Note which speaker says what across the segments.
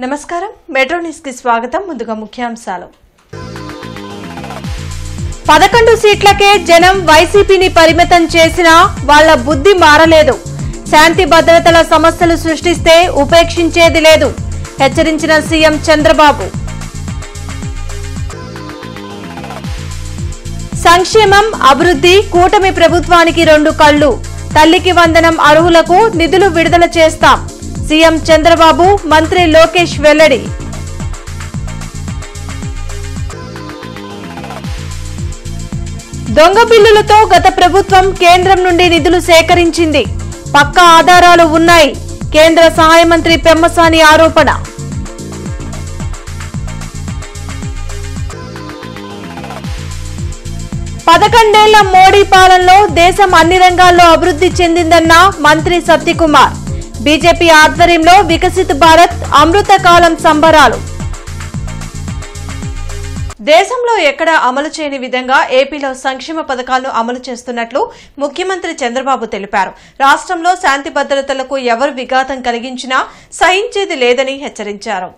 Speaker 1: నమస్కారం metro news కి స్వాగతం. ముందుగా ముఖ్యాంశాలు. 11 సీట్లకే జనం వైసీపీని పరిమితం చేసినా వాళ్ల బుద్ధి మారలేదు. శాంతి భద్రతల సమస్యలు సృష్టిస్తే ఉపేక్షించేది లేదు హెచ్చరించిన సీఎం చంద్రబాబు. సంక్షేమం అభివృద్ధి కూటమి ప్రభుత్వానికి 2 కళ్లు. తల్లికి వందనం అర్హులకు నిధులు విడుదల చేస్తాం సీఎం చంద్రబాబు, మంత్రి లోకేష్ వెల్లడి. దొంగ బిల్లులతో గత ప్రభుత్వం కేంద్రం నుండి నిధులు సేకరించింది. పక్కా ఆధారాలు ఉన్నాయి కేంద్ర సహాయ మంత్రి పెమ్మసాని ఆరోపణ. పదకొండేళ్ల మోడీ పాలనలో దేశం అన్ని రంగాల్లో అభివృద్ధి చెందిందన్న మంత్రి సత్యకుమార్. బీజేపీ ఆధ్వర్యంలో వికసిత్ భారత్ అమృత కాలం సంబరాలు. దేశంలో ఎక్కడా అమలు చేయని విధంగా ఏపీలో సంక్షేమ పథకాలను అమలు చేస్తున్నట్లు ముఖ్యమంత్రి చంద్రబాబు తెలిపారు. రాష్ట్రంలో శాంతి భద్రతలకు ఎవరు విఘాతం కలిగించినా సహించేది లేదని హెచ్చరించారు.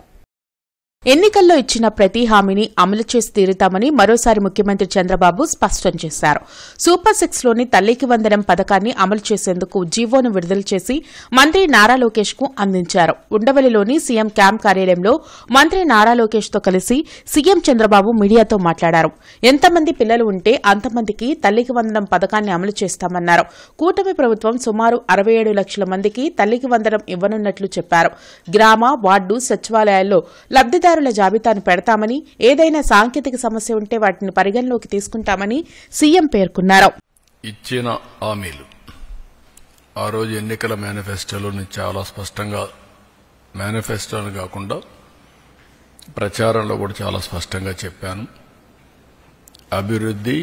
Speaker 2: ఎన్నికల్లో ఇచ్చిన ప్రతి హామీని అమలు చేసి తీరుతామని మరోసారి ముఖ్యమంత్రి చంద్రబాబు స్పష్టం చేశారు. సూపర్ 6లోని తల్లికి వందనం పథకాన్ని అమలు చేసేందుకు జీవోను విడుదల చేసి మంత్రి నారా లోకేష్ కు అందించారు. ఉండవల్లిలోని సీఎం క్యాంప్ కార్యాలయంలో మంత్రి నారా లోకేష్ తో కలిసి సీఎం చంద్రబాబు మీడియాతో మాట్లాడారు. ఎంతమంది పిల్లలు ఉంటే అంతమందికి తల్లికి వందనం పథకాన్ని అమలు చేస్తామన్నారు. కూటమి ప్రభుత్వం సుమారు 67 లక్షల మందికి తల్లికి వందనం ఇవ్వనున్నట్లు చెప్పారు. గ్రామ, వార్డు సచివాలయాల్లో లబ్దిదారుల జాబితాను పెడతామని, ఏదైనా సాంకేతిక సమస్య ఉంటే వాటిని పరిగణలోకి తీసుకుంటామని సీఎం పేర్కొన్నారు.
Speaker 3: ఇచ్చిన హామీలు ఆ రోజు ఎన్నికల మేనిఫెస్టోలోని చాలా స్పష్టంగా, మేనిఫెస్టోని కాకుండా ప్రచారంలో కూడా చాలా స్పష్టంగా చెప్పాను. అభివృద్ధి,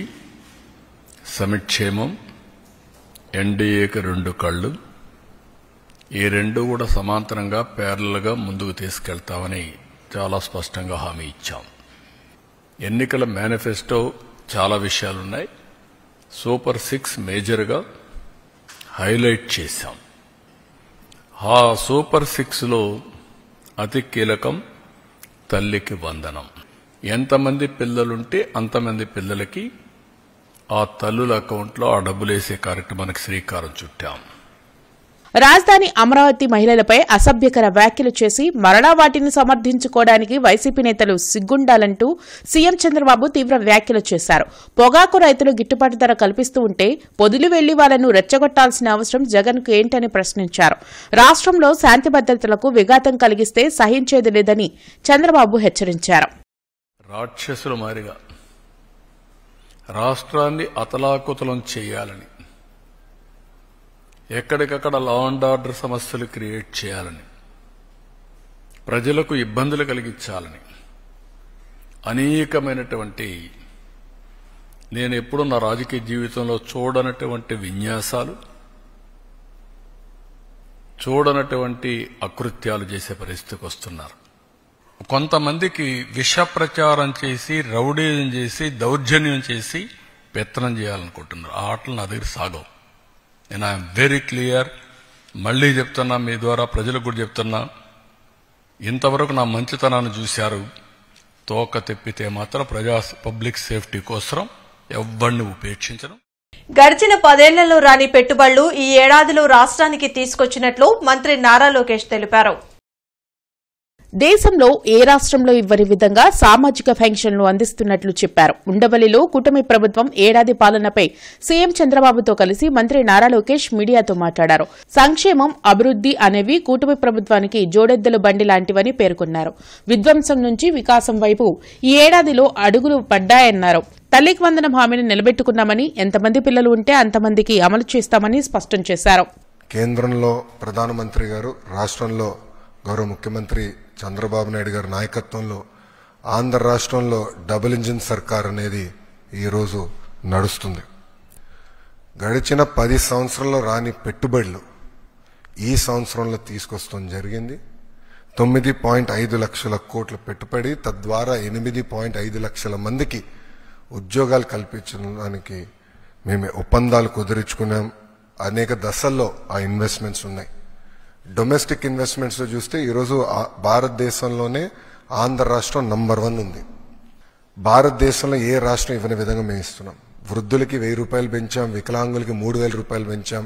Speaker 3: సంక్షేమం, ఎన్డీఏకి 2 కళ్లు, ఈ 2 కూడా సమాంతరంగా ప్యారలల్గా ముందుకు తీసుకెళ్తామని చాలా స్పష్టంగా హామీ ఇచ్చాం. ఎన్నికల మేనిఫెస్టో చాలా విషయాలున్నాయి. సూపర్ 6 మేజర్గా హైలైట్ చేశాం. ఆ సూపర్ 6లో అతి కీలకం తల్లికి వందనం. ఎంతమంది పిల్లలుంటే అంతమంది పిల్లలకి ఆ తల్లుల అకౌంట్లో ఆ డబ్బులేసే కార్యక్రమానికి శ్రీకారం చుట్టాం.
Speaker 2: రాజధాని అమరావతి మహిళలపై అసభ్యకర వ్యాఖ్యలు చేసి మరలా వాటిని సమర్థించుకోవడానికి వైసీపీ నేతలు సిగ్గుండాలంటూ సీఎం చంద్రబాబు తీవ్ర వ్యాఖ్యలు చేశారు. పొగాకు రైతులు గిట్టుబాటు ధర కల్పిస్తూ ఉంటే పొదిలి వెళ్లి వాళ్లను రెచ్చగొట్టాల్సిన అవసరం జగన్కు ఏంటని ప్రశ్నించారు. రాష్ట్రంలో శాంతి భద్రతలకు విఘాతం కలిగిస్తే సహించేది లేదని చంద్రబాబు హెచ్చరించారు.
Speaker 3: రాక్షసుల మారిగా రాష్ట్రాన్ని అతలాకుతలం చేయాలని, ఎక్కడికక్కడ లా అండ్ ఆర్డర్ సమస్యలు క్రియేట్ చేయాలని, ప్రజలకు ఇబ్బందులు కలిగించాలని అనేకమైనటువంటి, నేను ఎప్పుడూ నా రాజకీయ జీవితంలో చూడనటువంటి విన్యాసాలు, చూడనటువంటి అకృత్యాలు చేసే పరిస్థితికి వస్తున్నారు. కొంతమందికి విష ప్రచారం చేసి, రౌడీజం చేసి, దౌర్జన్యం చేసి పెత్తనం చేయాలనుకుంటున్నారు. ఆ ఆటలు నా దగ్గర సాగవు. నేను ఐఎమ్ వెరీ క్లియర్. మళ్లీ చెప్తున్నా, మీ ద్వారా ప్రజలకు కూడా చెప్తున్నా, ఇంతవరకు నా మంచితనాన్ని చూశారు. తోక తెప్పితే మాత్రం పబ్లిక్ సేఫ్టీ కోసం ఎవ్వరిని ఉపేక్షించడం.
Speaker 1: గడిచిన 10 ఏళ్లలో రాని పెట్టుబడులు ఈ ఏడాదిలో రాష్ట్రానికి తీసుకొచ్చినట్లు మంత్రి నారా లోకేష్ తెలిపారు.
Speaker 2: దేశంలో ఏ రాష్ట్రంలో ఇవ్వని విధంగా సామాజిక పెన్షన్లు అందిస్తున్నట్లు చెప్పారు. ఉండవల్లిలో కూటమి ప్రభుత్వం ఏడాది పాలనపై సీఎం చంద్రబాబుతో కలిసి మంత్రి నారా లోకేష్ మీడియాతో మాట్లాడారు. సంక్షేమం, అభివృద్ధి అనేవి కూటమి ప్రభుత్వానికి జోడెద్దలు బండి లాంటివని పేర్కొన్నారు. విధ్వంసం నుంచి వికాసం వైపు ఈ ఏడాదిలో అడుగులు పడ్డాయన్నారు. తల్లికి వందనం హామీని నిలబెట్టుకున్నామని, ఎంతమంది పిల్లలు ఉంటే అంతమందికి అమలు చేస్తామని స్పష్టం చేశారు.
Speaker 4: కేంద్రంలో ప్రధానమంత్రి గారు, రాష్ట్రంలో గౌరవ ముఖ్యమంత్రి చంద్రబాబు నాయుడు గారి నాయకత్వంలో ఆంధ్ర రాష్ట్రంలో డబుల్ ఇంజిన్ సర్కార్ అనేది ఈరోజు నడుస్తుంది. గడిచిన 10 సంవత్సరాల్లో రాని పెట్టుబడులు ఈ సంవత్సరంలో తీసుకొస్తాం జరిగింది. 9.5 లక్షల కోట్ల పెట్టుబడి, తద్వారా 8.5 లక్షల మందికి ఉద్యోగాలు కల్పించడానికి మేము ఒప్పందాలు కుదుర్చుకున్నాం. అనేక దశల్లో ఆ ఇన్వెస్ట్మెంట్స్ ఉన్నాయి. డొమెస్టిక్ ఇన్వెస్ట్మెంట్స్ లో చూస్తే ఈరోజు భారతదేశంలోనే ఆంధ్ర రాష్ట్రం నంబర్ 1 ఉంది. భారతదేశంలో ఏ రాష్ట్రం ఇవ్వని విధంగా మేము ఇస్తున్నాం. వృద్ధులకి 1000 రూపాయలు పెంచాం, వికలాంగులకి 3000 రూపాయలు పెంచాం,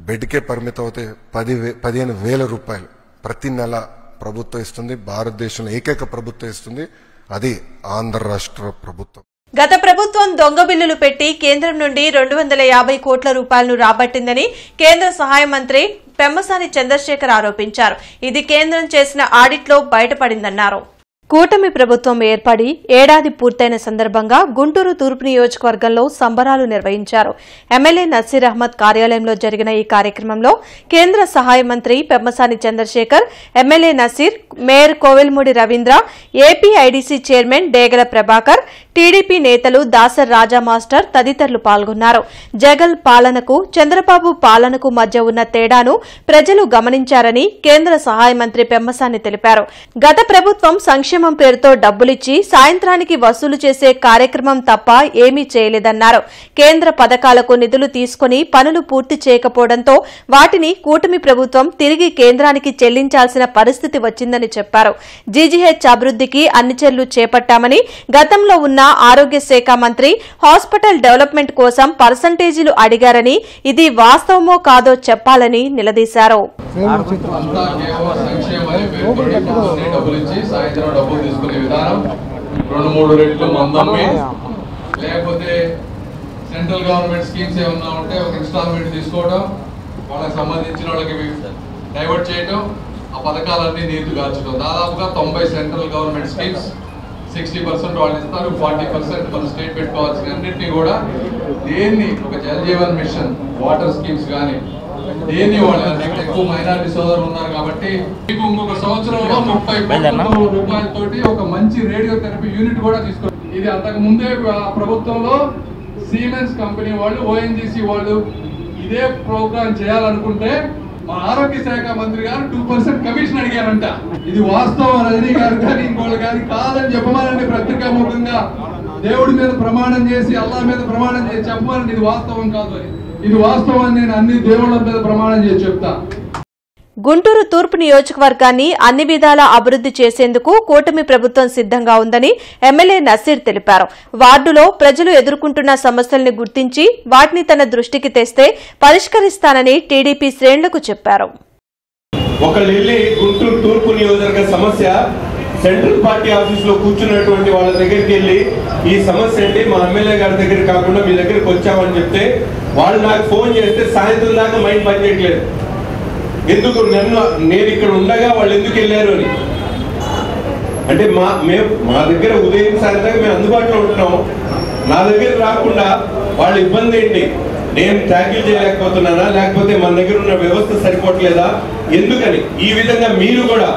Speaker 4: బెడ్కే పరిమితం అవుతే 15,000 రూపాయలు ప్రతి నెల ప్రభుత్వం ఇస్తుంది. భారతదేశంలో ఏకైక ప్రభుత్వం ఇస్తుంది, అది ఆంధ్ర రాష్ట్ర ప్రభుత్వం.
Speaker 1: గత ప్రభుత్వం దొంగ బిల్లులు పెట్టి కేంద్రం నుండి 250 కోట్ల రూపాయలను రాబట్టిందని కేంద్ర సహాయ మంత్రి పెమ్మసాని చంద్రశేఖర్ ఆరోపించారు. ఇది కేంద్రం చేసిన ఆడిట్లో బయటపడిందన్నారు. కూటమి ప్రభుత్వం ఏర్పడి ఏడాది పూర్తయిన సందర్భంగా గుంటూరు తూర్పు నియోజకవర్గంలో సంబరాలు నిర్వహించారు. ఎమ్మెల్యే నసీర్ అహ్మద్ కార్యాలయంలో జరిగిన ఈ కార్యక్రమంలో కేంద్ర సహాయ మంత్రి Pemmasani Chandrasekhar, MLA Naseer, mayor Kovelamudi Ravindra, APIDC chairman Degala Prabhakar, TDP నేతలు దాసర్ రాజా మాస్టర్ తదితరులు పాల్గొన్నారు. జగన్ పాలనకు చంద్రబాబు పాలనకు మధ్య ఉన్న తేడాను ప్రజలు గమనించారని కేంద్ర సహాయ మంత్రి పెమ్మసాని తెలిపారు. గత ప్రభుత్వం సంక్షేమం పేరుతో డబ్బులిచ్చి సాయంత్రానికి వసూలు చేసే కార్యక్రమం తప్ప ఏమీ చేయలేదన్నారు. కేంద్ర పథకాలకు నిధులు తీసుకుని పనులు పూర్తి చేయకపోవడంతో వాటిని కూటమి ప్రభుత్వం తిరిగి కేంద్రానికి చెల్లించాల్సిన పరిస్థితి వచ్చిందని చెప్పారు. జీజీహెచ్ అభివృద్ధికి అన్ని చర్యలు చేపట్టామని, గతంలో ఉన్న ఆరోగ్య శాఖ మంత్రి హాస్పిటల్ డెవలప్మెంట్ కోసం పర్సంటేజీలు అడిగారని, ఇది వాస్తవమో కాదో చెప్పాలని నిలదీశారు.
Speaker 5: సెంట్రల్ గవర్నమెంట్ స్కీమ్స్ ఏమన్నా ఉంటే ఒక ఇన్స్టాల్మెంట్ తీసుకోవడం, వాళ్ళకి సంబంధించిన వాళ్ళకి డైవర్ట్ చేయడం, ఆ పథకాలన్నీ నీరు గార్చడం. దాదాపుగా 90 సెంట్రల్ గవర్నమెంట్ స్కీమ్స్ 60% వాళ్ళు ఇస్తారు, 40% మన స్టేట్ పెట్టుకోవాల్సిన అన్నింటినీ కూడా దేన్ని ఒక Jal Jeevan mission water schemes కానీ దేన్ని వాళ్ళు ఎక్కువ మైనారిటీ సోదరులు ఉన్నారు కాబట్టి మీకు ఇంకొక సంవత్సరంలో 30 కోట్ల రూపాయలతోటి ఒక మంచి రేడియోథెరపీ యూనిట్ కూడా తీసుకోవాలి. ఇది అంతకు ముందే ప్రభుత్వంలో సిమెన్స్ కంపెనీ వాళ్ళు, ఓఎన్జీసీ వాళ్ళు ఇదే ప్రోగ్రామ్ చేయాలనుకుంటే మా ఆరోగ్య శాఖ మంత్రి గారు 2% కమిషన్ అడిగారంట. ఇది వాస్తవం రజనీ గారు కానీ ఇంకోళ్ళు కానీ కాదని చెప్పమానండి. పత్రికా ముఖంగా దేవుడి మీద ప్రమాణం చేసి, అల్లా మీద ప్రమాణం చేసి చెప్పమానండి ఇది వాస్తవం కాదు అని. ఇది వాస్తవం అని నేను అన్ని దేవుళ్ళ మీద ప్రమాణం చేసి చెప్తా.
Speaker 1: గుంటూరు తూర్పు నియోజకవర్గాన్ని అన్ని విధాలా అభివృద్ది చేసేందుకు కూటమి ప్రభుత్వం సిద్దంగా ఉందని ఎమ్మెల్యే నసీర్ తెలిపారు. వార్డులో ప్రజలు ఎదుర్కొంటున్న సమస్యల్ని గుర్తించి వాటిని తన దృష్టికి తెస్తే పరిష్కరిస్తానని టీడీపీ శ్రేణులకు చెప్పారు.
Speaker 6: గుంటూరు తూర్పు నియోజకవర్గ సమస్య సెంట్రల్ పార్టీ ఆఫీస్ లో కూర్చున్నటువంటి వాళ్ళ దగ్గరికి వెళ్ళి ఈ సమస్య అండి మా ఎమ్మెల్యే గారి దగ్గర కాకుండా మీ దగ్గరికి వచ్చామని చెప్తే వాళ్ళు నాకు ఫోన్ చేస్తే సాయంత్రం దాకా మైండ్ పనిచేయట్లేదు. ఎందుకు నేను ఇక్కడ ఉండగా వాళ్ళు ఎందుకు వెళ్ళారు అని. అంటే మా దగ్గర ఉదయం సాయంత్రం మేము అందుబాటులో ఉంటున్నాం, నా దగ్గర రాకుండా వాళ్ళ ఇబ్బంది ఏంటి, నేను ట్యాకిల్ చేయలేకపోతున్నానా, లేకపోతే మన దగ్గర ఉన్న వ్యవస్థ సరిపోవట్లేదా, ఎందుకని. ఈ విధంగా మీరు కూడా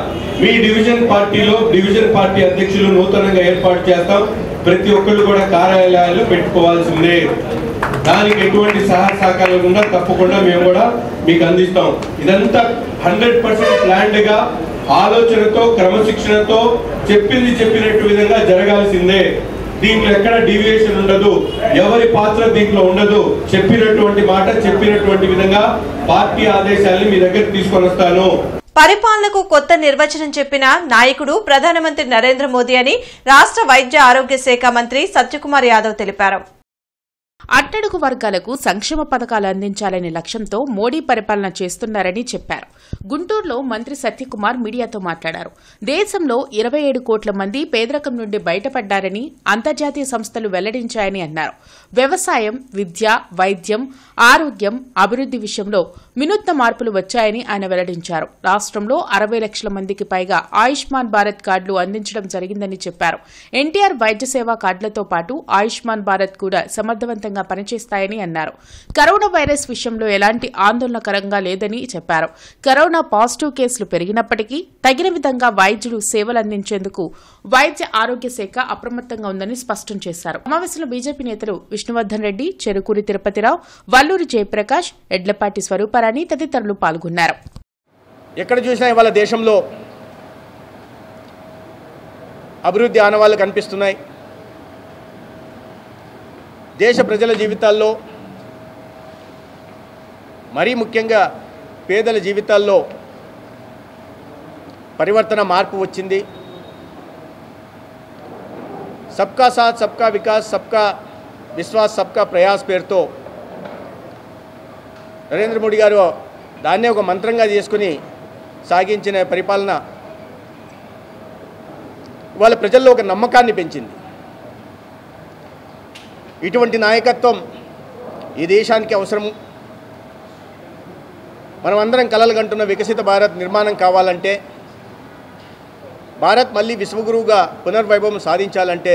Speaker 6: మీ డివిజన్ పార్టీలో డివిజన్ పార్టీ అధ్యక్షులు నూతనంగా ఏర్పాటు చేస్తాం. ప్రతి ఒక్కళ్ళు కూడా కార్యాలయాలు పెట్టుకోవాల్సిందే. దానికి ఎటువంటి సహకారాలు ఉన్నా తప్పకుండా మేము కూడా మీకు అందిస్తాం. ఇదంతా 100% ప్లాన్డ్ గా ఆలోచనతో క్రమశిక్షణతో చెప్పినట్టు విధంగా జరగాల్సిందే. దీంట్లో ఎక్కడ డీవియేషన్ ఉండదు, ఎవరి పాత్ర దీంట్లో ఉండదు. చెప్పినటువంటి మాట చెప్పినటువంటి విధంగా పార్టీ ఆదేశాలను మీ దగ్గర తీసుకొని వస్తాను.
Speaker 1: పరిపాలనకు కొత్త నిర్వచనం చెప్పిన నాయకుడు ప్రధానమంత్రి నరేంద్ర మోదీ అని రాష్ట్ర వైద్య ఆరోగ్య శాఖ మంత్రి సత్యకుమార్ యాదవ్ తెలిపారు.
Speaker 2: అట్టడుగు వర్గాలకు సంక్షేమ పథకాలు అందించాలనే లక్ష్యంతో మోడీ పరిపాలన చేస్తున్నారని చెప్పారు. గుంటూరులో మంత్రి సత్యకుమార్ మీడియాతో మాట్లాడారు. దేశంలో 27 కోట్ల మంది పేదరికం నుండి బయటపడ్డారని అంతర్జాతీయ సంస్థలు వెల్లడించాయని అన్నారు. వ్యవసాయం, విద్య, వైద్యం, ఆరోగ్యం, అభివృద్ది విషయంలో వినూత్న మార్పులు వచ్చాయని ఆయన వెల్లడించారు. రాష్ట్రంలో 60 లక్షల మందికి పైగా ఆయుష్మాన్ భారత్ కార్డులు అందించడం జరిగిందని చెప్పారు. ఎన్టీఆర్ వైద్య సేవా కార్డులతో పాటు ఆయుష్మాన్ భారత్ కూడా సమర్థవంతంగా పనిచేస్తాయని అన్నారు. కరోనా వైరస్ విషయంలో ఎలాంటి ఆందోళనకరంగా లేదని చెప్పారు. కరోనా పాజిటివ్ కేసులు పెరిగినప్పటికీ తగిన విధంగా వైద్యులు సేవలు అందించేందుకు వైద్య ఆరోగ్య శాఖ అప్రమత్తంగా ఉందని స్పష్టం చేశారు. సమావేశంలో బీజేపీ నేతలు విష్ణువర్ధన్ రెడ్డి, చెరుకూరి తిరుపతిరావు, వల్లూరి జయప్రకాష్, ఎడ్లపాటి స్వరూపారాణి తదితరులు పాల్గొన్నారు.
Speaker 7: ఎక్కడ చూసినా ఇవాళ దేశంలో అభివృద్ధి ఆనవాళ్లు కనిపిస్తున్నాయి. దేశ ప్రజల జీవితాల్లో, మరీ ముఖ్యంగా పేదల జీవితాల్లో పరివర్తన మార్పు వచ్చింది. సబ్కా సాత్ సబ్కా వికాస్ సబ్కా విశ్వాస్ సబ్కా ప్రయాస్ పేరుతో నరేంద్ర మోడీ గారు దాన్నే ఒక మంత్రంగా చేసుకుని సాగించిన పరిపాలన వాళ్ళ ప్రజల్లో ఒక నమ్మకాన్ని పెంచింది. ఇటువంటి నాయకత్వం ఈ దేశానికి అవసరము. మనమందరం కలలు కంటున్న వికసిత భారత్ నిర్మాణం కావాలంటే, భారత్ మళ్ళీ విశ్వగురువుగా పునర్వైభవం సాధించాలంటే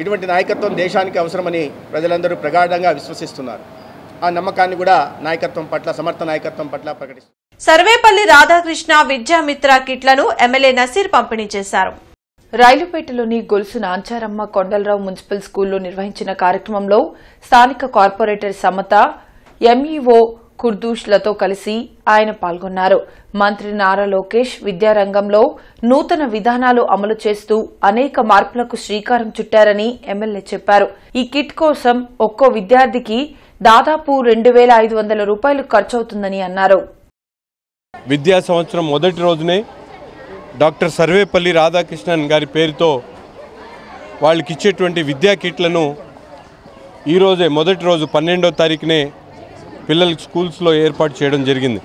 Speaker 7: ఇటువంటి నాయకత్వం దేశానికి అవసరమని ప్రజలందరూ ప్రగాఢంగా విశ్వసిస్తున్నారు. ఆ నమ్మకాన్ని కూడా నాయకత్వం పట్ల, సమర్థ నాయకత్వం పట్ల ప్రకటిస్తున్నారు.
Speaker 1: సర్వేపల్లి రాధాకృష్ణ విద్యామిత్ర కిట్లను ఎమ్మెల్యే నసీర్ పంపిణీ చేశారు.
Speaker 8: రైలుపేటలోని గొలుసు నాంచారమ్మ కొండలరావు మున్సిపల్ స్కూల్లో నిర్వహించిన కార్యక్రమంలో స్థానిక కార్పొరేటర్ సమత, ఎంఈఓ కుర్దూష్లతో కలిసి ఆయన పాల్గొన్నారు. మంత్రి నారా లోకేష్ విద్యారంగంలో నూతన విధానాలు అమలు చేస్తూ అనేక మార్పులకు శ్రీకారం చుట్టారని ఎమ్మెల్యే చెప్పారు. ఈ కిట్ కోసం ఒక్కో విద్యార్థికి దాదాపు 2,500 రూపాయలు ఖర్చవుతుందని అన్నారు.
Speaker 6: విద్యా సంవత్సరం మొదటి రోజునే డాక్టర్ సర్వేపల్లి రాధాకృష్ణన్ గారి పేరుతో వాళ్ళకి ఇచ్చేటువంటి విద్యా కిట్లను ఈరోజే మొదటి రోజు 12వ తారీఖునే పిల్లలకి స్కూల్స్లో ఏర్పాటు చేయడం జరిగింది.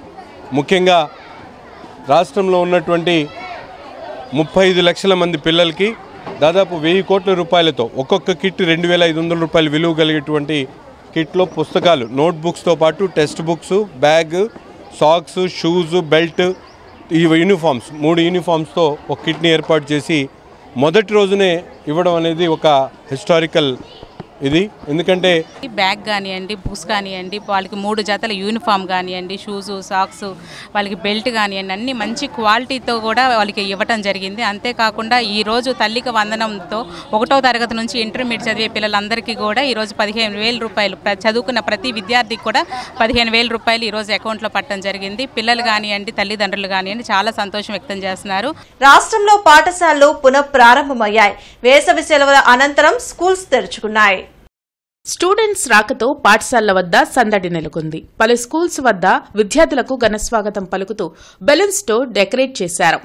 Speaker 6: ముఖ్యంగా రాష్ట్రంలో ఉన్నటువంటి 35 లక్షల మంది పిల్లలకి దాదాపు 1,000 కోట్ల రూపాయలతో ఒక్కొక్క కిట్ 2,500 రూపాయలు విలువ కలిగేటువంటి కిట్లో పుస్తకాలు, నోట్బుక్స్తో పాటు text books, bag, socks, shoes, belt, ఈ యూనిఫామ్స్ 3 యూనిఫామ్స్తో ఒక కిట్ని ఏర్పాటు చేసి మొదటి రోజునే ఇవ్వడం అనేది ఒక హిస్టారికల్ ఇది. ఎందుకంటే
Speaker 9: బ్యాగ్ కానివ్వండి, బుక్స్ కానివ్వండి, వాళ్ళకి 3 జతల యూనిఫామ్ కానివ్వండి, షూస్, సాక్స్, వాళ్ళకి బెల్ట్ కానివ్వండి, అన్ని మంచి క్వాలిటీతో కూడా వాళ్ళకి ఇవ్వటం జరిగింది. అంతేకాకుండా ఈరోజు తల్లికి వందనంతో 1వ తరగతి నుంచి ఇంటర్మీడియట్ చదివే పిల్లలందరికీ కూడా ఈరోజు 15,000 రూపాయలు, చదువుకున్న ప్రతి విద్యార్థికి కూడా 15,000 రూపాయలు ఈరోజు అకౌంట్లో పట్టడం జరిగింది. పిల్లలు కానివ్వండి, తల్లిదండ్రులు కానివ్వండి చాలా సంతోషం వ్యక్తం చేస్తున్నారు.
Speaker 1: రాష్ట్రంలో పాఠశాలలు పునః ప్రారంభమయ్యాయి. వేసవి సెలవుల అనంతరం స్కూల్స్ తెరుచుకున్నాయి.
Speaker 2: స్టూడెంట్స్ రాకతో పాఠశాలల వద్ద సందడి నెలకొంది. పలు స్కూల్స్ వద్ద విద్యార్థులకు ఘనస్వాగతం పలుకుతూ బెలూన్స్ తో డెకరేట్ చేశారు.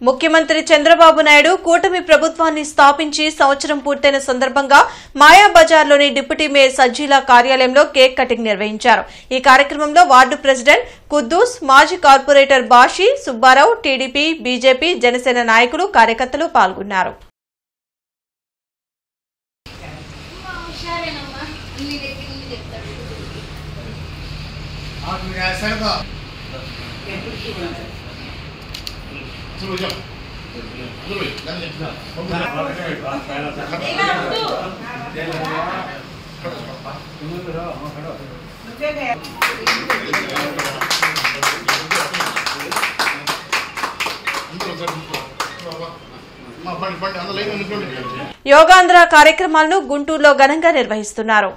Speaker 1: ముఖ్యమంత్రి చంద్రబాబు నాయుడు కూటమి ప్రభుత్వాన్ని స్థాపించి సంవత్సరం పూర్తయిన సందర్భంగా మాయాబజార్లోని డిప్యూటీ మేయర్ సజ్జీలా కార్యాలయంలో కేక్ కటింగ్ నిర్వహించారు. ఈ కార్యక్రమంలో వార్డు ప్రెసిడెంట్ కుద్దూస్, మాజీ corporator Bashi, Subbarao, TDP, BJP, Janasena నాయకులు, కార్యకర్తలు పాల్గొన్నారు. యోగాంధ్ర కార్యక్రమాలను గుంటూరులో ఘనంగా నిర్వహిస్తున్నారు.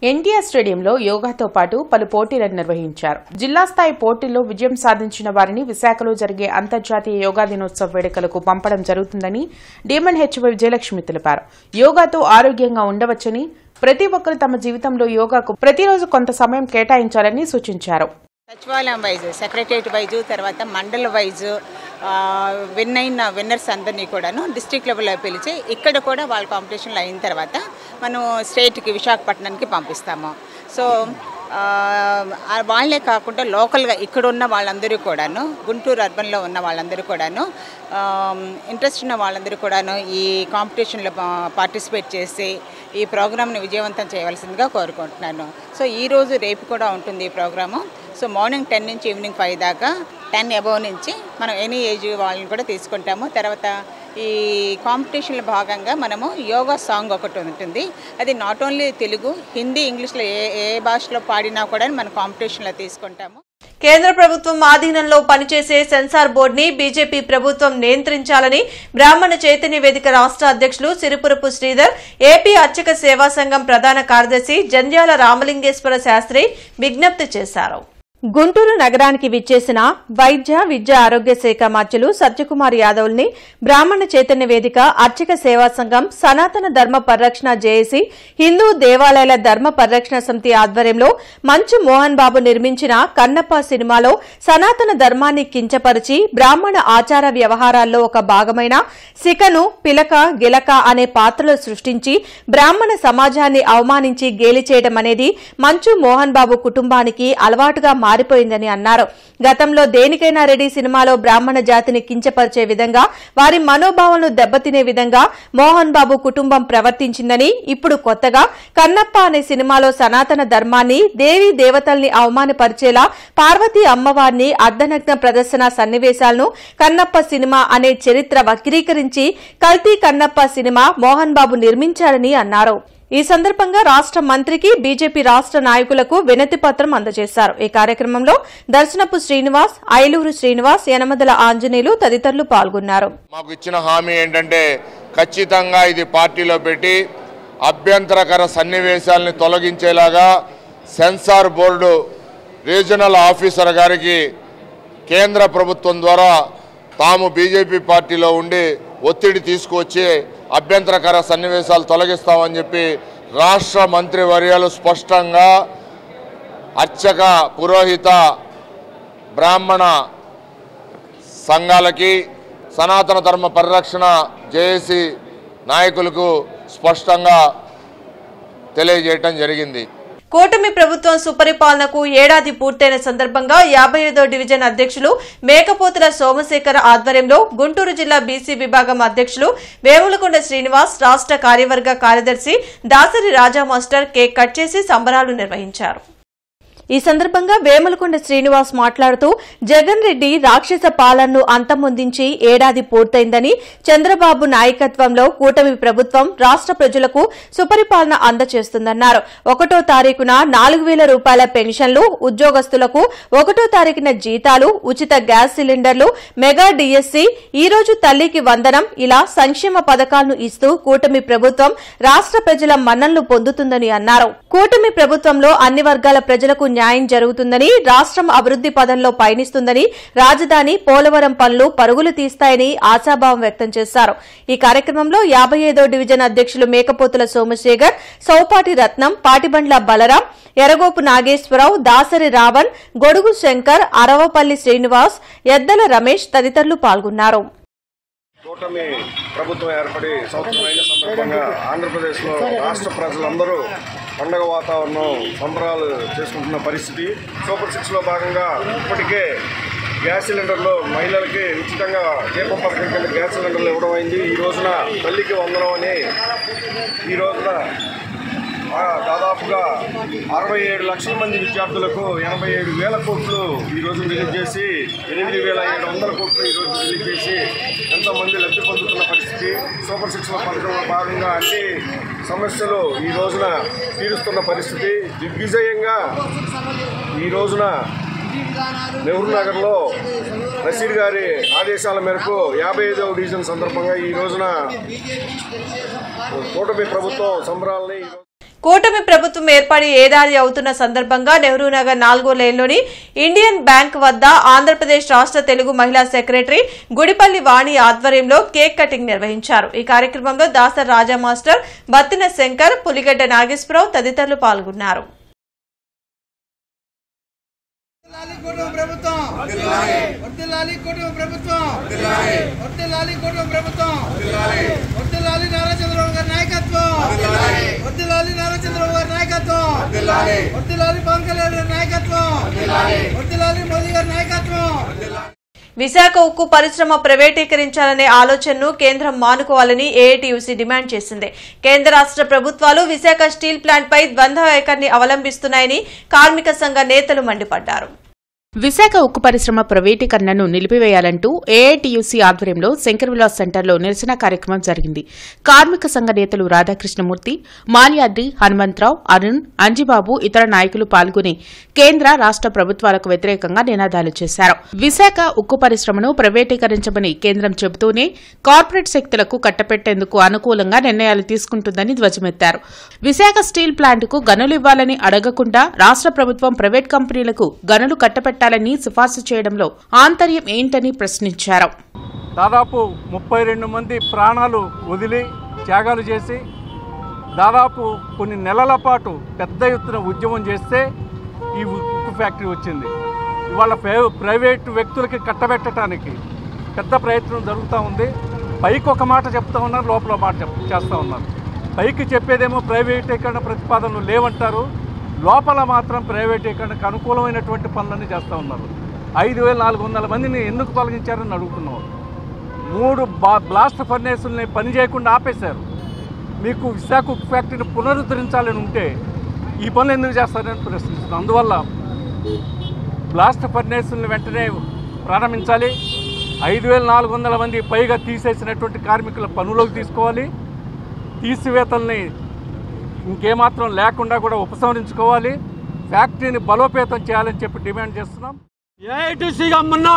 Speaker 2: ఎన్టీఆర్ స్టేడియంలో యోగాతో పాటు పలు పోటీలను నిర్వహించారు. జిల్లా స్థాయి పోటీల్లో విజయం సాధించిన వారిని విశాఖలో జరిగే అంతర్జాతీయ యోగా దినోత్సవ వేడుకలకు పంపడం జరుగుతుందని డీఎంఎన్ హెచ్ఓ విజయలక్ష్మి తెలిపారు. యోగాతో ఆరోగ్యంగా ఉండవచ్చని, ప్రతి ఒక్కరు తమ జీవితంలో యోగాకు ప్రతిరోజు కొంత సమయం కేటాయించాలని సూచించారు.
Speaker 10: సచివాలయం వైజ్, సెక్రటరియట్ వైజ్, తర్వాత మండల వైజ్ విన్ అయిన విన్నర్స్ అందరినీ కూడాను డిస్ట్రిక్ట్ లెవెల్లో పిలిచి ఇక్కడ కూడా వాళ్ళ కాంపిటీషన్లు అయిన తర్వాత మనం స్టేట్కి, విశాఖపట్నానికి పంపిస్తాము. సో వాళ్ళే కాకుండా లోకల్గా ఇక్కడ ఉన్న వాళ్ళందరూ కూడాను, గుంటూరు అర్బన్లో ఉన్న వాళ్ళందరూ కూడాను, ఇంట్రెస్ట్ ఉన్న వాళ్ళందరూ కూడాను ఈ కాంపిటీషన్లో పార్టిసిపేట్ చేసి ఈ ప్రోగ్రామ్ని విజయవంతం చేయవలసిందిగా కోరుకుంటున్నాను. సో ఈరోజు రేపు కూడా ఉంటుంది ఈ ప్రోగ్రాము. సో మార్నింగ్ 10 నుంచి ఈవినింగ్ 5 దాకా, 10 అబవ్ నుంచి మనం ఎనీ ఏజ్ వాళ్ళని కూడా తీసుకుంటాము. తర్వాత ఈ కాంపిటీషన్లో భాగంగా మనము యోగా సాంగ్ ఒకటి ఉంటుంది. అది నాట్ ఓన్లీ తెలుగు, హిందీ, ఇంగ్లీష్లో ఏ భాషలో పాడినా కూడా మన కాంపిటీషన్లో తీసుకుంటాము.
Speaker 1: కేంద్ర ప్రభుత్వం ఆధీనంలో పనిచేసే సెన్సార్ బోర్డుని బీజేపీ ప్రభుత్వం నియంత్రించాలని బ్రాహ్మణ చైతన్య వేదిక రాష్ట్ర అధ్యక్షులు సిరిపురపు శ్రీధర్, ఏపీ అర్చక సేవా సంఘం ప్రధాన కార్యదర్శి జంధ్యాల రామలింగేశ్వర శాస్త్రి విజ్ఞప్తి చేశారు. గుంటూరు నగరానికి విచ్చేసిన వైద్య విద్యా ఆరోగ్య శాఖ మంత్రులు సత్యకుమార్ యాదవ్ని బ్రాహ్మణ చైతన్య వేదిక అర్చక సేవా సంఘం సనాతన ధర్మ పరిరక్షణ జేఏసీ హిందూ దేవాలయాల ధర్మ పరిరక్షణ సమితి ఆధ్వర్యంలో మంచు మోహన్ బాబు నిర్మించిన కన్నప్ప సినిమాలో సనాతన ధర్మాన్ని కించపరిచి బ్రాహ్మణ ఆచార వ్యవహారాల్లో ఒక భాగమైన సికను పిలక గిలక అనే పాత్రలు సృష్టించి బ్రాహ్మణ సమాజాన్ని అవమానించి గేలి చేయడం అనేది మంచు మోహన్ బాబు కుటుంబానికి అలవాటుగా మారిపోయిందని అన్నారు. గతంలో దేనికైనా రెడీ సినిమాలో బ్రాహ్మణ జాతిని కించపరిచే విధంగా వారి మనోభావాలను దెబ్బతినే విధంగా మోహన్ బాబు కుటుంబం ప్రవర్తించిందని, ఇప్పుడు కొత్తగా కన్నప్ప అనే సినిమాలో సనాతన ధర్మాన్ని దేవీ దేవతల్ని అవమానపరిచేలా పార్వతీ అమ్మవారిని అర్ధనగ్న ప్రదర్శన సన్నివేశాలను కన్నప్ప సినిమా అనే చరిత్ర వక్రీకరించి కల్తీ కన్నప్ప సినిమా మోహన్ బాబు నిర్మించారని అన్నారు. ఈ సందర్భంగా రాష్ట్ర మంత్రికి బీజేపీ రాష్ట్ర నాయకులకు వినతి పత్రం అందజేశారు. ఈ కార్యక్రమంలో దర్శనపు శ్రీనివాస్, ఐలూరు శ్రీనివాస్, యనమదల ఆంజనేయులు తదితరులు పాల్గొన్నారు.
Speaker 11: మాకు ఇచ్చిన హామీ ఏంటంటే ఖచ్చితంగా ఇది పార్టీలో పెట్టి అభ్యంతరకర సన్నివేశాలని తొలగించేలాగా సెన్సార్ బోర్డు రీజనల్ ఆఫీసర్ గారికి కేంద్ర ప్రభుత్వం ద్వారా తాము బీజేపీ పార్టీలో ఉండి ఒత్తిడి తీసుకువచ్చి అభ్యంతరకర సన్నివేశాలు తొలగిస్తామని చెప్పి రాష్ట్ర మంత్రివర్యాలు స్పష్టంగా అర్చక పురోహిత బ్రాహ్మణ సంఘాలకి సనాతన ధర్మ పరిరక్షణ జేఏసీ నాయకులకు స్పష్టంగా తెలియజేయటం జరిగింది.
Speaker 1: కూటమి ప్రభుత్వం సుపరిపాలనకు ఏడాది పూర్తయిన సందర్భంగా 55వ డివిజన్ అధ్యక్షులు మేకపోతుల సోమశేఖర్ ఆధ్వర్యంలో గుంటూరు జిల్లా బీసీ విభాగం అధ్యక్షులు వేములకొండ శ్రీనివాస్, రాష్ట్ర కార్యవర్గ కార్యదర్శి దాసరి రాజా మాస్టర్ కేక్ కట్ చేసి సంబరాలు నిర్వహించారు. ఈ సందర్భంగా వేములకొండ శ్రీనివాస్ మాట్లాడుతూ జగన్ రెడ్డి రాక్షస పాలనను అంతమొందించి ఏడాది పూర్తయిందని, చంద్రబాబు నాయకత్వంలో కూటమి ప్రభుత్వం రాష్ట్ర ప్రజలకు సుపరిపాలన అందజేస్తుందన్నారు. 1వ తారీఖున 4,000 రూపాయల పెన్షన్లు, ఉద్యోగస్తులకు 1వ తారీఖున జీతాలు, ఉచిత గ్యాస్ సిలిండర్లు, మెగా డీఎస్సీ, ఈ రోజు తల్లికి వందనం ఇలా సంక్షేమ పథకాలను ఇస్తూ కూటమి ప్రభుత్వం రాష్ట్ర ప్రజల మన్ననలు పొందుతుందని అన్నారు. కూటమి ప్రభుత్వంలో అన్ని వర్గాల ప్రజలకు న్యాయం జరుగుతుందని, రాష్ట్రం అభివృద్ది పదంలో పయనిస్తుందని, రాజధాని పోలవరం పనులు పరుగులు తీస్తాయని ఆశాభావం వ్యక్తం చేశారు. ఈ కార్యక్రమంలో 55వ డివిజన్ అధ్యక్షులు మేకపోతుల సోమశేఖర్, సౌపాటి రత్నం, పాటిబండ్ల బలరాం, ఎరగోపు నాగేశ్వరరావు, దాసరి రావణ్, గొడుగు శంకర్, అరవపల్లి శ్రీనివాస్, ఎద్దల రమేష్ తదితరులు పాల్గొన్నారు.
Speaker 12: కూటమి ప్రభుత్వం ఏర్పడి సంవత్సరమైన సందర్భంగా ఆంధ్రప్రదేశ్లో రాష్ట్ర ప్రజలందరూ పండగ వాతావరణం సంబరాలు చేసుకుంటున్న పరిస్థితి. సూపర్ 6లో భాగంగా ఇప్పటికే గ్యాస్ సిలిండర్లు మహిళలకి ఉచితంగా దీపం పథకం కింద గ్యాస్ సిలిండర్లు ఇవ్వడం అయింది. ఈ రోజున తల్లికి వందనం అని ఈ రోజున దాదాపుగా 67 లక్షల మంది విద్యార్థులకు 87,000 కోట్లు ఈరోజు రిలీజ్ చేసి 8,700 కోట్లు ఈరోజు రిలీజ్ చేసి ఎంతోమంది లబ్ధి పొందుతున్న పరిస్థితి. సూపర్ 6 పథకంలో భాగంగా అన్ని సమస్యలు ఈ రోజున తీరుస్తున్న పరిస్థితి. దిగ్విజయంగా ఈ రోజున నెహ్రూ నగర్లో నసీర్ గారి ఆదేశాల మేరకు 55వ డివిజన్ సందర్భంగా ఈ రోజున కూటమి ప్రభుత్వం సంబరాలని
Speaker 1: కూటమి ప్రభుత్వం ఏర్పడి ఏడాది అవుతున్న సందర్భంగా నెహ్రూ నగర్ 4వ లేన్లోని ఇండియన్ బ్యాంక్ వద్ద ఆంధ్రప్రదేశ్ రాష్ట్ర తెలుగు మహిళా సెక్రటరీ గుడిపల్లి వాణి ఆధ్వర్యంలో కేక్ కటింగ్ నిర్వహించారు. ఈ కార్యక్రమంలో దాసర్ రాజా మాస్టర్, బత్తిన శంకర్, పులిగడ్డ నాగేశ్వరరావు తదితరులు పాల్గొన్నారు. విశాఖ ఉక్కు పరిశ్రమ ప్రైవేటీకరించాలనే ఆలోచనను కేంద్రం మానుకోవాలని ఏఐటీయూసీ డిమాండ్ చేసింది. కేంద్ర రాష్ట్ర ప్రభుత్వాలు విశాఖ స్టీల్ ప్లాంట్పై ద్వంద్వ వైఖరిని అవలంబిస్తున్నాయని కార్మిక సంఘ నేతలు మండిపడ్డారు.
Speaker 2: విశాఖ ఉక్కు పరిశ్రమ ప్రైవేటీకరణను నిలిపివేయాలంటూ ఏఐటీయూసీ ఆధ్వర్యంలో శంకర్విలాస్ సెంటర్లో నిరసన కార్యక్రమం జరిగింది. కార్మిక సంఘ నేతలు రాధాకృష్ణమూర్తి, మాల్యాద్రి, హనుమంతరావు, అరుణ్, అంజిబాబు ఇతర నాయకులు పాల్గొని కేంద్ర రాష్ట ప్రభుత్వాలకు వ్యతిరేకంగా నినాదాలు చేశారు. విశాఖ ఉక్కు పరిశ్రమను ప్రైవేటీకరించమని కేంద్రం చెబుతూనే కార్పొరేట్ శక్తులకు కట్టపెట్టేందుకు అనుకూలంగా నిర్ణయాలు తీసుకుంటుందని ధ్వజమెత్తారు. విశాఖ స్టీల్ ప్లాంట్కు గనులు ఇవ్వాలని అడగకుండా రాష్ట ప్రభుత్వం ప్రైవేట్ కంపెనీలకు గనులు కట్టపెట్టాలని సిఫార్సు చేయడంలో ఆంతర్యం ఏంటని ప్రశ్నించారు.
Speaker 13: దాదాపు 32 మంది ప్రాణాలు వదిలి త్యాగాలు చేసి దాదాపు కొన్ని నెలల పాటు పెద్ద ఎత్తున ఉద్యమం చేస్తే ఈ ఉక్కు ఫ్యాక్టరీ వచ్చింది. ఇవాళ ప్రైవేటు వ్యక్తులకి కట్టబెట్టడానికి పెద్ద ప్రయత్నం జరుగుతూ ఉంది. పైకి ఒక మాట చెప్తా ఉన్నారు, లోపల మాట చేస్తూ ఉన్నారు. పైకి చెప్పేదేమో ప్రైవేటీకరణ ప్రతిపాదనలు లేవంటారు, లోపల మాత్రం ప్రైవేటీకరణకు అనుకూలమైనటువంటి పనులన్నీ చేస్తూ ఉన్నారు. 5400 మందిని ఎందుకు తొలగించారని అడుగుతున్నాం. 3 బ్లాస్ట్ ఫర్నేసుల్ని పని చేయకుండా ఆపేశారు. మీకు విశాఖ ఉక్కు ఫ్యాక్టరీని పునరుద్ధరించాలని ఉంటే ఈ పనులు ఎందుకు చేస్తారని ప్రశ్నిస్తున్నాం. అందువల్ల బ్లాస్ట్ ఫర్నేసుల్ని వెంటనే ప్రారంభించాలి. 5400 మంది పైగా తీసేసినటువంటి కార్మికుల పనులోకి తీసుకోవాలి. తీసివేతల్ని ఇంకేమాత్రం లేకుండా కూడా ఉపసంహరించుకోవాలి. ఫ్యాక్టరీని బలోపేతం చేయాలని చెప్పి డిమాండ్ చేస్తున్నాం. ఏఐటీసీగా మొన్న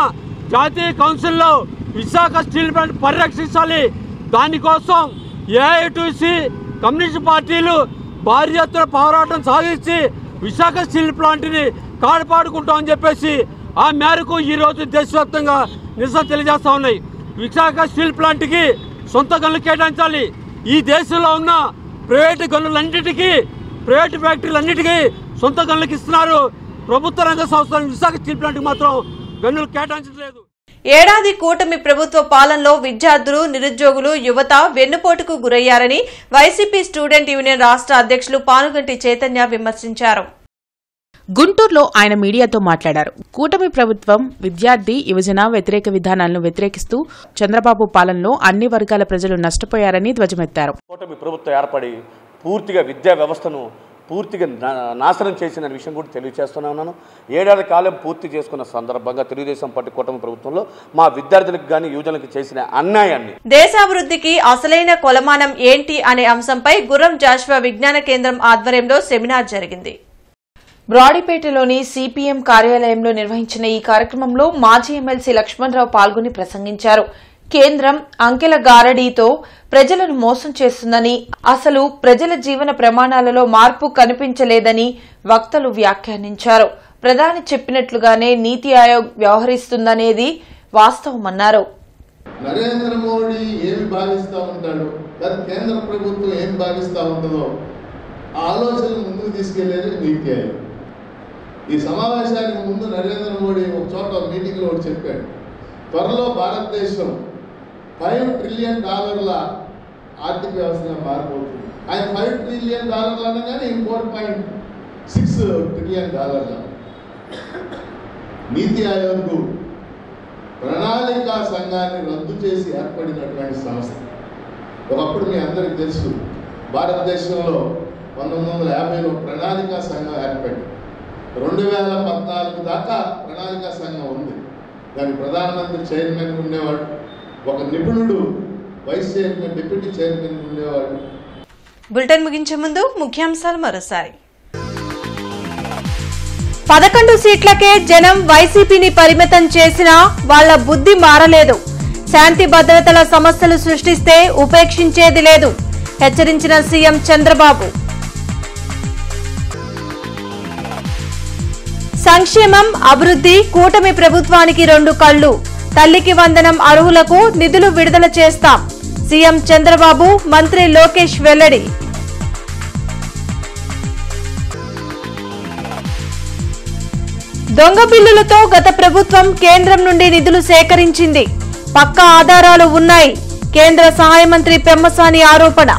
Speaker 13: జాతీయ కౌన్సిల్లో విశాఖ స్టీల్ ప్లాంట్ పరిరక్షించాలి. దానికోసం ఏఐటీసీ కమ్యూనిస్ట్ పార్టీలు భారీ ఎత్తున పోరాటం సాగించి విశాఖ స్టీల్ ప్లాంట్ని కాపాడుకుంటామని చెప్పేసి ఆ మేరకు ఈరోజు దేశవ్యాప్తంగా నిరసన తెలియజేస్తూ ఉన్నాయి. విశాఖ స్టీల్ ప్లాంట్కి సొంత గనులు కేటాయించాలి. ఈ దేశంలో ఉన్న ప్రైవేటు గనులన్నిటికీ, ప్రైవేటు ఫ్యాక్టరీలన్నిటికీ సొంత గనులకు ఇస్తున్నారు. ప్రభుత్వ రంగ సంస్థలు విశాఖ స్టీల్ ప్లాంట్కి మాత్రం గనులు కేటాయించలేదు.
Speaker 1: ఏడాది కూటమి ప్రభుత్వ పాలనలో విద్యార్థులు, నిరుద్యోగులు, యువత వెన్నుపోటుకు గురయ్యారని వైసీపీ స్టూడెంట్ యూనియన్ రాష్ట్ర అధ్యక్షులు పానుగంటి చైతన్య విమర్శించారు.
Speaker 2: గుంటూరులో ఆయన మీడియాతో మాట్లాడారు. కూటమి ప్రభుత్వం విద్యార్థి, యువజన వ్యతిరేక విధానాలను వ్యతిరేకిస్తూ చంద్రబాబు పాలనలో అన్ని వర్గాల ప్రజలు నష్టపోయారని ధ్వజమెత్తారు.
Speaker 14: కూటమి ప్రభుత్వం ఏర్పడి పూర్తిగా విద్యా వ్యవస్థను పూర్తిగా నాశనం చేసిన విషయం కూడా తెలియజేస్తూనే ఉన్నాను. ఏడాది కాలం పూర్తి చేసుకున్న సందర్భంగా తెలుగుదేశం పార్టీ కూటమి ప్రభుత్వంలో మా విద్యార్థులకు కానీ యువజనులకు చేసిన అన్యాయాన్ని,
Speaker 1: దేశాభివృద్ధికి అసలైన కొలమానం ఏంటి అనే అంశంపై గుర్రం జాషువా విజ్ఞాన కేంద్రం ఆధ్వర్యంలో సెమినార్ జరిగింది.
Speaker 8: బ్రాడీపేటలోని సిపిఎం కార్యాలయంలో నిర్వహించిన ఈ కార్యక్రమంలో మాజీ ఎమ్మెల్సీ లక్ష్మణరావు పాల్గొని ప్రసంగించారు. కేంద్రం అంకెల గారడీతో ప్రజలను మోసం చేస్తుందని, అసలు ప్రజల జీవన ప్రమాణాలలో మార్పు కనిపించలేదని వక్తలు వ్యాఖ్యానించారు. ప్రధాని చెప్పినట్లుగానే నీతి ఆయోగ్ వ్యవహరిస్తుందనేది వాస్తవమన్నారు.
Speaker 15: నరేంద్ర మోడీ ఏమి భావిస్తూ ఉంటాడు, కేంద్ర ప్రభుత్వం ఏం భావిస్తూ ఉంటుందో ఆ ఆలోచన ముందుకు తీసుకెళ్లేది నీతి ఆయోగ్. ఈ సమావేశానికి ముందు నరేంద్ర మోడీ ఒక చోట మీటింగ్లో ఒకటి చెప్పాడు, త్వరలో భారతదేశం $5 ట్రిలియన్ ఆర్థిక వ్యవస్థగా మారిపోతుంది. ఆయన $5 ట్రిలియన్ అనగానే 4.6 ట్రిలియన్ నీతి ఆయోగ్ ప్రణాళికా సంఘాన్ని రద్దు చేసి ఏర్పడినటువంటి సంస్థ. ఒకప్పుడు మీ అందరికీ తెలుసు, భారతదేశంలో 1950లో ప్రణాళికా సంఘం ఏర్పడింది. 2014 దాకా ప్రణాళికా సంఘం ఉంది. దాని ప్రధానమంత్రి చైర్మన్ ఉండేవాడు, ఒక నిపుణుడు వైస్ చైర్మన్, డిప్యూటీ చైర్మన్ ఉండేవాడు.
Speaker 1: బులెటిన్ ముగించే ముందు ముఖ్యాంశాలు మరోసారి. 11 సీట్లకే జనం వైసీపీని పరిమితం చేసినా వాళ్ల బుద్ధి మారలేదు. శాంతి భద్రతల సమస్యలు సృష్టిస్తే ఉపేక్షించేది లేదు, హెచ్చరించిన సీఎం చంద్రబాబు. సంక్షేమం, అభివృద్ధి కూటమి ప్రభుత్వానికి 2 కళ్లు. తల్లికి వందనం అర్హులకు నిధులు విడుదల చేస్తాం, సీఎం చంద్రబాబు, మంత్రి లోకేష్ వెల్లడి. దొంగ బిల్లులతో గత ప్రభుత్వం కేంద్రం నుండి నిధులు సేకరించింది, పక్కా ఆధారాలు ఉన్నాయి, కేంద్ర సహాయ మంత్రి పెమ్మసాని ఆరోపణ.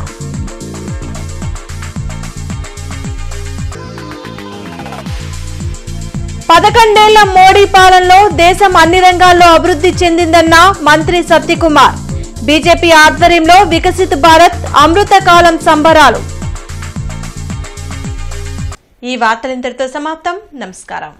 Speaker 1: పదకొండేళ్ల మోడీ పాలనలో దేశం అన్ని రంగాల్లో అభివృద్ధి చెందిందన్న మంత్రి సత్యకుమార్. బీజేపీ ఆధ్వర్యంలో వికసిత్ భారత్ అమృతకాలం సంబరాలు. ఈ వార్తలు ఇంతటితో సమాప్తం. నమస్కారం.